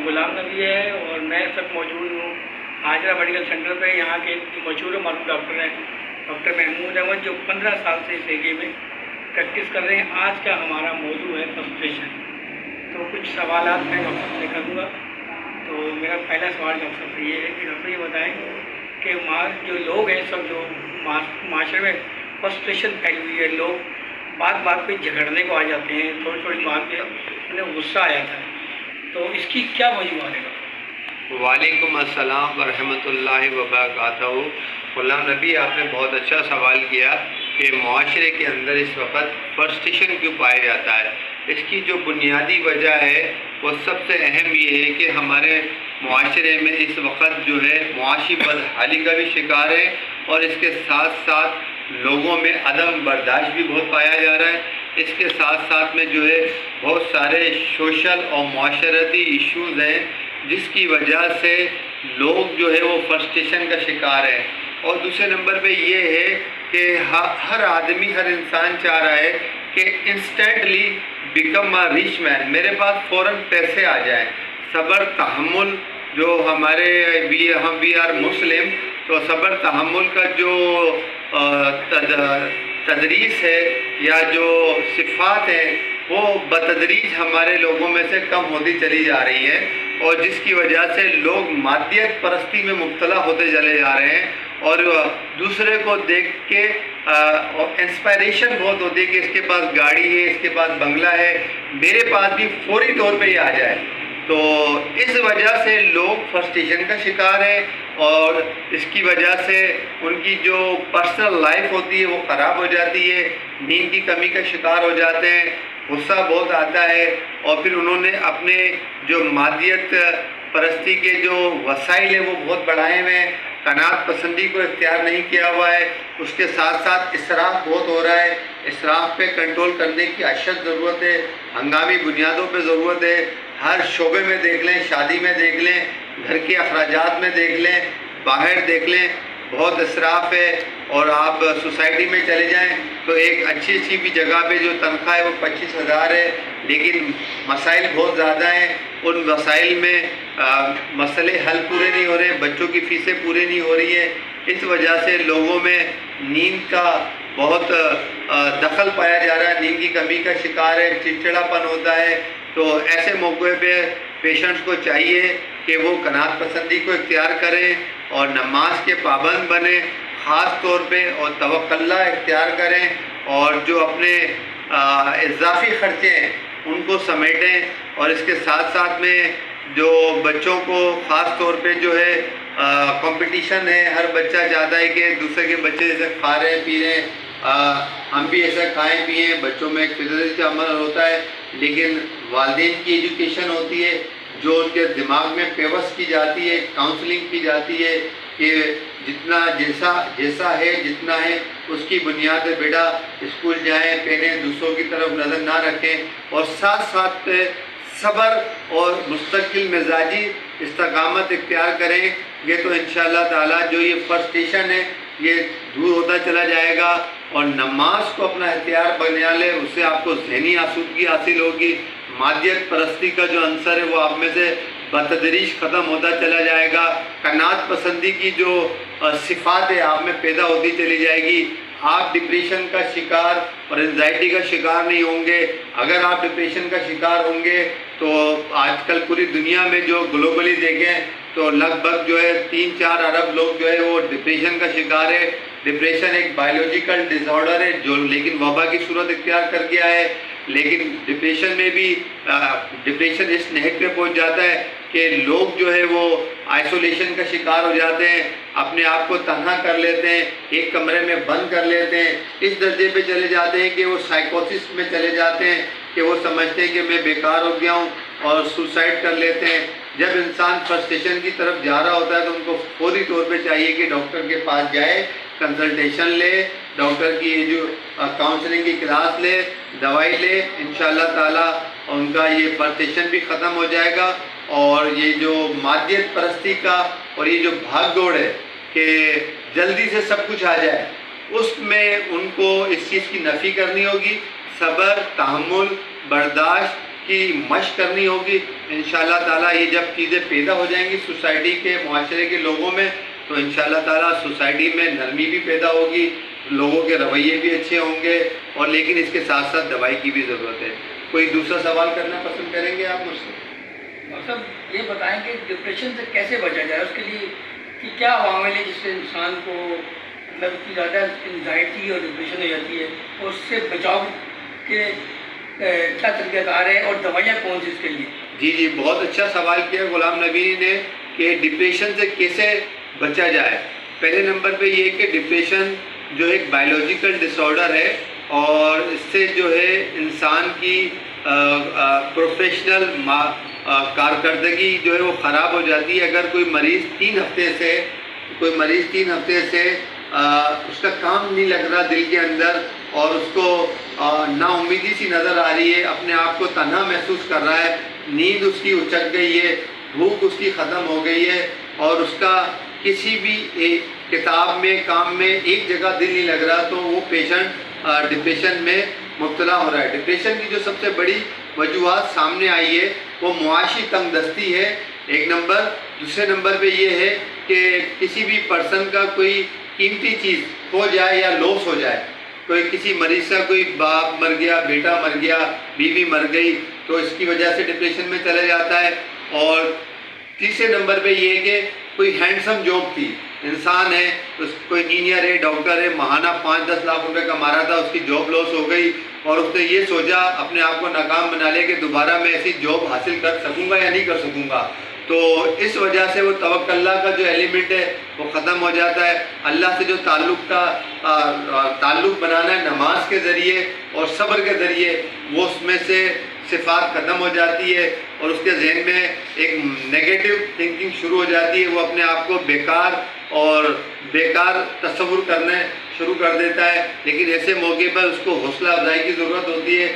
غلام نبی ہے اور میں سب موجود ہوں حاجرہ میڈیکل سینٹر پہ. یہاں کے مشہور و معروف ڈاکٹر ہیں ڈاکٹر محمود احمد جو 15 سال سے اس ایریے میں پریکٹس کر رہے ہیں. آج کا ہمارا موضوع ہے فرسٹریشن. تو کچھ سوالات میں ڈاکٹر سے کروں گا. تو میرا پہلا سوال ڈاکٹر سے یہ ہے کہ ڈاکٹر یہ بتائیں کہ جو لوگ ہیں سب جو معاشرے میں فرسٹریشن پھیلی ہوئی ہے, لوگ بات پہ جھگڑنے کو آ جاتے ہیں, تھوڑی بات پہ انہیں غصہ آ جاتا ہے, تو اس کی کیا وجوہات ہے ڈاکٹر؟ وعلیکم السلام ورحمۃ اللہ وبرکاتہ. غلام نبی, آپ نے بہت اچھا سوال کیا کہ معاشرے کے اندر اس وقت فرسٹریشن کیوں پایا جاتا ہے. اس کی جو بنیادی وجہ ہے وہ سب سے اہم یہ ہے کہ ہمارے معاشرے میں اس وقت جو ہے معاشی بدحالی کا بھی شکار ہے, اور اس کے ساتھ ساتھ لوگوں میں عدم برداشت بھی بہت پایا جا رہا ہے. اس کے ساتھ ساتھ میں جو ہے بہت سارے سوشل اور معاشرتی ایشوز ہیں جس کی وجہ سے لوگ جو ہے وہ فرسٹریشن کا شکار ہیں. اور دوسرے نمبر پہ یہ ہے کہ ہر آدمی, ہر انسان چاہ رہا ہے کہ انسٹنٹلی بیکم اے ریچ مین, میرے پاس فوراً پیسے آ جائیں. صبر تحمل جو ہمارے وی آر مسلم, تو صبر تحمل کا جو تدریس ہے یا جو صفات ہیں وہ بتدریج ہمارے لوگوں میں سے کم ہوتی چلی جا رہی ہیں, اور جس کی وجہ سے لوگ مادیت پرستی میں مبتلا ہوتے چلے جا رہے ہیں. اور دوسرے کو دیکھ کے انسپائریشن بہت ہوتی ہے کہ اس کے پاس گاڑی ہے, اس کے پاس بنگلہ ہے, میرے پاس بھی فوری طور پہ ہی آ جائے. تو اس وجہ سے لوگ فرسٹریشن کا شکار ہیں, اور اس کی وجہ سے ان کی جو پرسنل لائف ہوتی ہے وہ خراب ہو جاتی ہے, نیند کی کمی کا شکار ہو جاتے ہیں, غصہ بہت آتا ہے, اور پھر انہوں نے اپنے جو مادیت پرستی کے جو وسائل ہیں وہ بہت بڑھائے ہوئے ہیں, قناعت پسندی کو اختیار نہیں کیا ہوا ہے. اس کے ساتھ ساتھ اسراف بہت ہو رہا ہے. اسراف پہ کنٹرول کرنے کی اشد ضرورت ہے, ہنگامی بنیادوں پہ ضرورت ہے. ہر شعبے میں دیکھ لیں, شادی میں دیکھ لیں, گھر کے اخراجات میں دیکھ لیں, باہر دیکھ لیں, بہت اسراف ہے. اور آپ سوسائٹی میں چلے جائیں تو ایک اچھی بھی جگہ پہ جو تنخواہ ہے وہ 25,000 ہے, لیکن مسائل بہت زیادہ ہیں. ان مسائل میں مسئلے حل پورے نہیں ہو رہے, بچوں کی فیسیں پورے نہیں ہو رہی ہیں. اس وجہ سے لوگوں میں نیند کا بہت دخل پایا جا رہا ہے, نیند کی کمی کا شکار ہے, چڑچڑاپن ہوتا ہے. تو ایسے موقع پہ پیشنٹس کو چاہیے کہ وہ قناعت پسندی کو اختیار کریں اور نماز کے پابند بنیں خاص طور پہ, اور توکل اختیار کریں, اور جو اپنے اضافی خرچے ہیں ان کو سمیٹیں. اور اس کے ساتھ ساتھ میں جو بچوں کو خاص طور پہ جو ہے کمپٹیشن ہے, ہر بچہ چاہتا ہے کہ دوسرے کے بچے جیسے کھا رہے ہیں پی رہے ہیں, ہم بھی ایسا کھائیں پئیں. بچوں میں ایک فطرت کا عمل ہوتا ہے, لیکن والدین کی ایجوکیشن ہوتی ہے جو ان کے دماغ میں پیوست کی جاتی ہے, کاؤنسلنگ کی جاتی ہے کہ جتنا جیسا ہے جتنا ہے اس کی بنیاد پہ بیٹا اسکول جائیں, پہلے دوسروں کی طرف نظر نہ رکھیں, اور ساتھ ساتھ پہ صبر اور مستقل مزاجی استقامت اختیار کریں گے تو انشاءاللہ تعالیٰ جو یہ فرسٹریشن ہے یہ دور ہوتا چلا جائے گا. اور نماز کو اپنا ہتھیار بنا لے, اس سے آپ کو ذہنی آسودگی حاصل ہوگی. مادیت پرستی کا جو عنصر ہے وہ آپ میں سے بتدریج ختم ہوتا چلا جائے گا. قناعت پسندی کی جو صفات ہے آپ میں پیدا ہوتی چلی جائے گی. آپ ڈپریشن کا شکار اور انزائٹی کا شکار نہیں ہوں گے. اگر آپ ڈپریشن کا شکار ہوں گے تو آج کل پوری دنیا میں جو گلوبلی دیکھیں تو لگ بھگ جو ہے 3-4 ارب لوگ جو ہے وہ ڈپریشن کا شکار ہے. ڈپریشن ایک بایولوجیکل ڈس آرڈر ہے جو لیکن وبا کی صورت اختیار کر گیا ہے. لیکن ڈپریشن میں بھی ڈپریشن اس نہج پہ پہنچ جاتا ہے کہ لوگ جو ہے وہ آئسولیشن کا شکار ہو جاتے ہیں, اپنے آپ کو تنہا کر لیتے ہیں, ایک کمرے میں بند کر لیتے ہیں. اس درجے پہ چلے جاتے ہیں کہ وہ سائیکوسس میں چلے جاتے ہیں کہ وہ سمجھتے ہیں کہ میں بیکار ہو گیا ہوں اور سوسائڈ کر لیتے ہیں. جب انسان فرسٹریشن کی طرف جا رہا ہوتا ہے تو ان کو فوری طور پہ چاہیے کہ ڈاکٹر کے پاس جائے, کنسلٹیشن لے, ڈاکٹر کی جو کاؤنسلنگ کی کلاس لے, دوائی لے. انشاءاللہ تعالیٰ ان کا یہ فرسٹریشن بھی ختم ہو جائے گا. اور یہ جو مادیت پرستی کا اور یہ جو بھاگ دوڑ ہے کہ جلدی سے سب کچھ آ جائے, اس میں ان کو اس چیز کی نفی کرنی ہوگی. صبر, تحمل, برداشت کی مشق کرنی ہوگی. انشاءاللہ تعالیٰ یہ جب چیزیں پیدا ہو جائیں گی سوسائٹی کے معاشرے کے لوگوں میں تو انشاءاللہ تعالیٰ سوسائٹی میں نرمی بھی پیدا ہوگی, لوگوں کے رویے بھی اچھے ہوں گے, اور لیکن اس کے ساتھ ساتھ دوائی کی بھی ضرورت ہے. کوئی دوسرا سوال کرنا پسند کریں گے آپ مجھ سے؟ ڈاکٹر صاحب یہ بتائیں کہ ڈپریشن سے کیسے بچا جائے, اس کے لیے کہ کیا عوامل ہے جس سے انسان کو مطلب اتنی زیادہ انزائٹی اور ڈپریشن ہو جاتی ہے, اور اس سے بچاؤ کے کیا طریقہ کار ہے اور دوائیاں کون سی اس کے لیے؟ جی بہت اچھا سوال کیا غلام نبی نے کہ ڈپریشن سے کیسے بچا جائے. پہلے نمبر پہ یہ کہ ڈپریشن جو ایک بائیولوجیکل ڈس آرڈر ہے, اور اس سے جو ہے انسان کی پروفیشنل کارکردگی جو ہے وہ خراب ہو جاتی ہے. اگر کوئی مریض 3 ہفتے سے اس کا کام نہیں لگ رہا دل کے اندر, اور اس کو نا امیدی سی نظر آ رہی ہے, اپنے آپ کو تنہا محسوس کر رہا ہے, نیند اس کی اچک گئی ہے, بھوک اس کی ختم ہو گئی ہے, اور اس کا کسی بھی کتاب میں کام میں ایک جگہ دل نہیں لگ رہا, تو وہ پیشنٹ ڈپریشن میں مبتلا ہو رہا ہے. ڈپریشن کی جو سب سے بڑی وجوہات سامنے آئی ہے وہ معاشی تنگ دستی ہے, ایک نمبر. دوسرے نمبر پہ یہ ہے کہ کسی بھی پرسن کا کوئی قیمتی چیز کھو جائے یا لوس ہو جائے. کوئی کسی مریض کا کوئی باپ مر گیا, بیٹا مر گیا, بیوی مر گئی, تو اس کی وجہ سے ڈپریشن میں چلا جاتا ہے. اور تیسرے نمبر پہ یہ کہ کوئی ہینڈسم جاب تھی, انسان ہے, اس کوئی انجینئر ہے, ڈاکٹر ہے, ماہانہ 5-10 لاکھ روپے کما رہا تھا, اس کی جاب لاس ہو گئی, اور اس نے یہ سوچا اپنے آپ کو ناکام بنا لے کہ دوبارہ میں ایسی جاب حاصل کر سکوں گا یا نہیں کر سکوں گا. تو اس وجہ سے وہ توکل اللہ کا جو ایلیمنٹ ہے وہ ختم ہو جاتا ہے. اللہ سے جو تعلق بنانا ہے نماز کے ذریعے اور صبر کے ذریعے, وہ اس میں سے صفات ختم ہو جاتی ہے, اور اس کے ذہن میں ایک نیگیٹو تھنکنگ شروع ہو جاتی ہے. وہ اپنے آپ کو بیکار تصور کرنے شروع کر دیتا ہے. لیکن ایسے موقع پر اس کو حوصلہ افزائی کی ضرورت ہوتی ہے.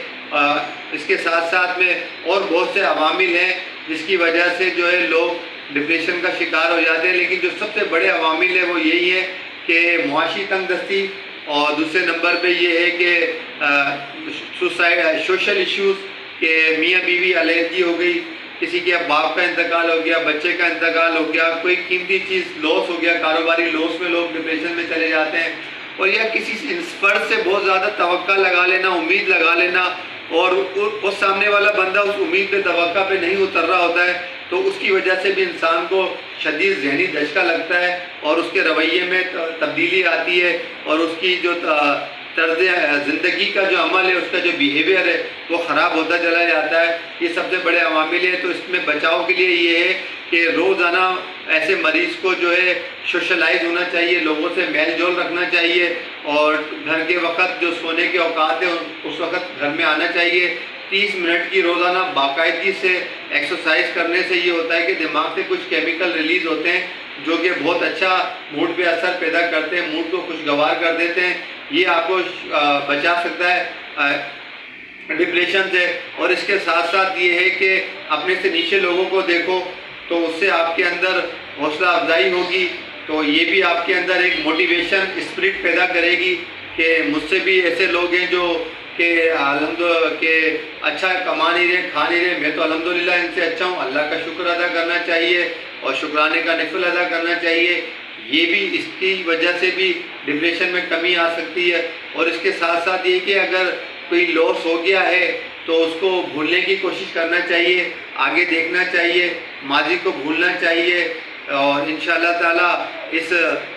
اس کے ساتھ ساتھ میں اور بہت سے عوامل ہیں جس کی وجہ سے جو ہے لوگ ڈپریشن کا شکار ہو جاتے ہیں, لیکن جو سب سے بڑے عوامل ہیں وہ یہی ہے کہ معاشی تنگ دستی, اور دوسرے نمبر پہ یہ ہے کہ سوشل ایشوز, کہ میاں بیوی علیحدگی ہو گئی, کسی کے باپ کا انتقال ہو گیا, بچے کا انتقال ہو گیا, کوئی قیمتی چیز لاس ہو گیا, کاروباری لاس میں لوگ ڈپریشن میں چلے جاتے ہیں. اور یا کسی فرد سے بہت زیادہ توقع لگا لینا, امید لگا لینا, اور اس سامنے والا بندہ اس امید پہ توقع پہ نہیں اتر رہا ہوتا ہے, تو اس کی وجہ سے بھی انسان کو شدید ذہنی دھچکا لگتا ہے, اور اس کے رویے میں تبدیلی آتی ہے, اور اس کی جو طرز زندگی کا جو عمل ہے, اس کا جو بیہیویئر ہے وہ خراب ہوتا چلا جاتا ہے. یہ سب سے بڑے عوامل ہیں. تو اس میں بچاؤ کے لیے یہ ہے کہ روزانہ ایسے مریض کو جو ہے سوشلائز ہونا چاہیے, لوگوں سے میل جول رکھنا چاہیے, اور گھر کے وقت جو سونے کے اوقات ہیں اس وقت گھر میں آنا چاہیے. 30 منٹ کی روزانہ باقاعدگی سے ایکسرسائز کرنے سے یہ ہوتا ہے کہ دماغ سے کچھ کیمیکل ریلیز ہوتے ہیں جو کہ بہت اچھا موڈ پہ اثر پیدا کرتے ہیں, موڈ کو خوشگوار کر دیتے ہیں. یہ آپ کو بچا سکتا ہے ڈپریشن سے. اور اس کے ساتھ ساتھ یہ ہے کہ اپنے سے نیچے لوگوں کو دیکھو, تو اس سے آپ کے اندر حوصلہ افزائی ہوگی, تو یہ بھی آپ کے اندر ایک موٹیویشن اسپرٹ پیدا کرے گی کہ مجھ سے بھی ایسے لوگ ہیں جو کہ اچھا کما نہیں رہے, کھا نہیں رہے, میں تو الحمدللہ ان سے اچھا ہوں. اللہ کا شکر ادا کرنا چاہیے اور شکرانے کا نفل ادا کرنا چاہیے. یہ بھی اس کی وجہ سے بھی ڈپریشن میں کمی آ سکتی ہے. اور اس کے ساتھ ساتھ یہ کہ اگر کوئی لاس ہو گیا ہے تو اس کو بھولنے کی کوشش کرنا چاہیے, آگے دیکھنا چاہیے, ماضی کو بھولنا چاہیے, اور انشاءاللہ تعالیٰ اس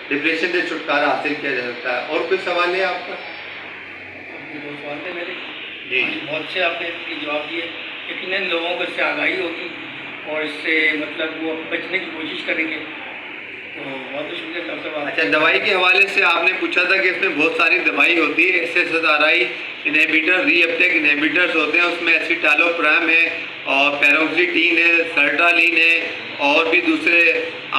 ڈپریشن سے چھٹکارا حاصل کیا جا سکتا ہے. اور کوئی سوال ہے آپ کا؟ دو سوال تھے میرے. جی بہت سے آپ نے جواب دیے. یقیناً لوگوں کو اس سے آگاہی ہوگی اور اس سے مطلب وہ بچنے کی کوشش کریں گے. تو بہت شکریہ ڈاکٹر صاحب. اچھا, دوائی کے حوالے سے آپ نے پوچھا تھا کہ اس میں بہت ساری دوائی ہوتی ہے, SSRI انہیبیٹر, ری اپٹیک انہیبیٹرز ہوتے ہیں. اس میں ایسیٹالوپرام ہے, اور پیروکسیٹین ہے, سرٹالین ہے, اور بھی دوسرے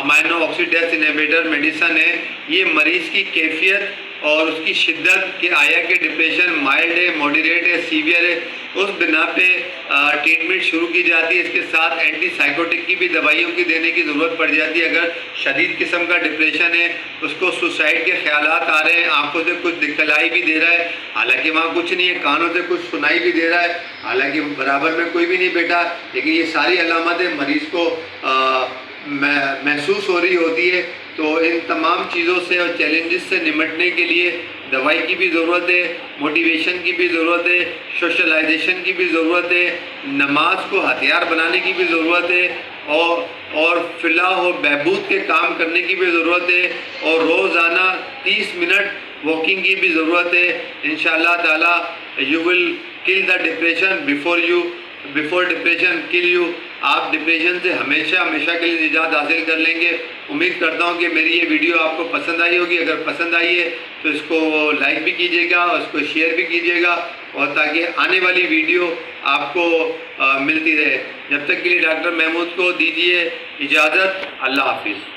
امائنو آکسیڈیز انہیبیٹر میڈیسن ہے. یہ مریض کی کیفیت اور اس کی شدت کہ آیا کہ ڈپریشن مائلڈ ہے, ماڈریٹ ہے, سیویئر ہے, اس بنا پہ ٹریٹمنٹ شروع کی جاتی ہے. اس کے ساتھ اینٹی سائیکوٹک کی بھی دوائیوں کی دینے کی ضرورت پڑ جاتی ہے. اگر شدید قسم کا ڈپریشن ہے, اس کو سوسائڈ کے خیالات آ رہے ہیں, آنکھوں سے کچھ دکھلائی بھی دے رہا ہے حالانکہ وہاں کچھ نہیں ہے, کانوں سے کچھ سنائی بھی دے رہا ہے حالانکہ برابر میں کوئی بھی نہیں بیٹھا, لیکن یہ ساری علامتیں مریض کو محسوس ہو رہی ہوتی ہے. تو ان تمام چیزوں سے اور چیلنجز سے نمٹنے کے لیے دوائی کی بھی ضرورت ہے, موٹیویشن کی بھی ضرورت ہے, سوشلائزیشن کی بھی ضرورت ہے, نماز کو ہتھیار بنانے کی بھی ضرورت ہے, اور فلاح و بہبود کے کام کرنے کی بھی ضرورت ہے, اور روزانہ 30 منٹ واکنگ کی بھی ضرورت ہے. انشاءاللہ تعالی یو ول کل دا ڈپریشن بفور ڈپریشن کل یو. آپ ڈپریشن سے ہمیشہ کے لیے نجات حاصل کر لیں گے. امید کرتا ہوں کہ میری یہ ویڈیو آپ کو پسند آئی ہوگی. اگر پسند آئی ہے تو اس کو لائک بھی کیجیے گا اور اس کو شیئر بھی کیجیے گا, اور تاکہ آنے والی ویڈیو آپ کو ملتی رہے. جب تک کے لیے ڈاکٹر محمود کو دیجیے اجازت. اللہ حافظ.